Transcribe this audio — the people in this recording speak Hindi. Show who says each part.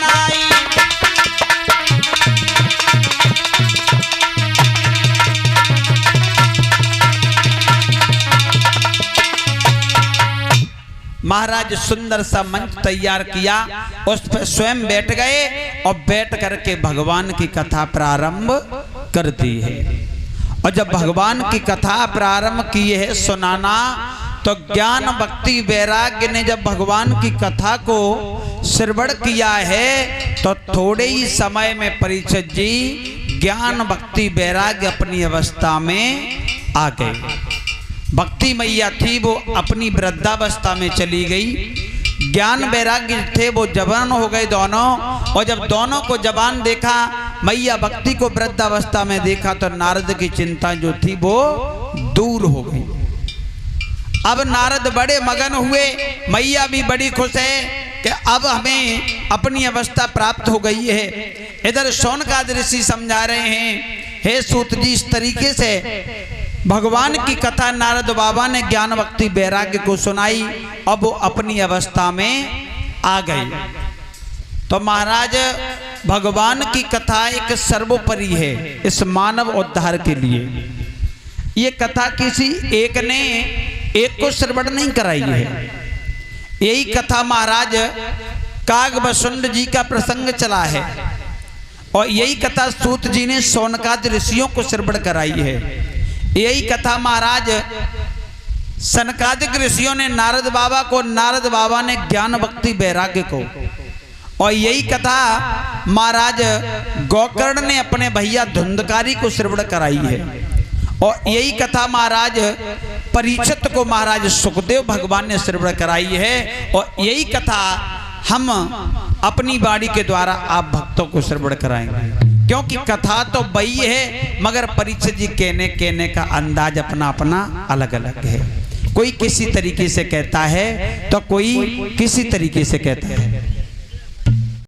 Speaker 1: बनाई। महाराज सुंदर सा मंच तैयार किया, उस पर स्वयं बैठ गए और बैठ करके भगवान की कथा प्रारंभ कर दी है। और जब भगवान की कथा प्रारंभ की है सुनाना, तो ज्ञान भक्ति वैराग्य ने जब भगवान की कथा को श्रवण किया है, तो थोड़े ही समय में परीक्षित जी ज्ञान भक्ति वैराग्य अपनी अवस्था में आ गए। भक्ति मैया थी वो अपनी वृद्धावस्था में चली गई, ज्ञान वैराग्य थे वो जवान हो गए दोनों। और जब दोनों को जवान देखा, मैया भक्ति को वृद्धावस्था में देखा, तो नारद की चिंता जो थी वो दूर हो गई। अब नारद बड़े मगन हुए, मैया भी बड़ी खुश है कि अब हमें अपनी अवस्था प्राप्त हो गई है। इधर शौनकाद ऋषि समझा रहे हैं, हे सूत जी, इस तरीके से भगवान की कथा नारद बाबा ने ज्ञान भक्ति वैराग्य को सुनाई, अब वो अपनी अवस्था में आ गई। तो महाराज भगवान की कथा एक सर्वोपरि है इस मानव उद्धार के लिए। ये कथा किसी एक ने एक को श्रवण नहीं कराई है। यही कथा महाराज कागभस्सुंड जी का प्रसंग चला है, और यही कथा सूत जी ने शौनकाद ऋषियों को श्रवण कराई है। यही कथा महाराज सनकादिक ऋषियों ने नारद बाबा को, नारद बाबा ने ज्ञान भक्ति वैराग्य को, और यही कथा महाराज गोकर्ण ने अपने भैया धुंधकारी को श्रवण कराई है। और यही कथा महाराज परीक्षित को महाराज सुखदेव भगवान ने श्रवण कराई है। और यही कथा हम अपनी वाणी के द्वारा आप भक्तों को श्रवण कराएंगे, क्योंकि कथा तो वही है, मगर परीक्षित जी कहने का अंदाज अपना अपना अलग अलग है। कोई किसी तरीके से कहता है तो कोई किसी तरीके से कहता है।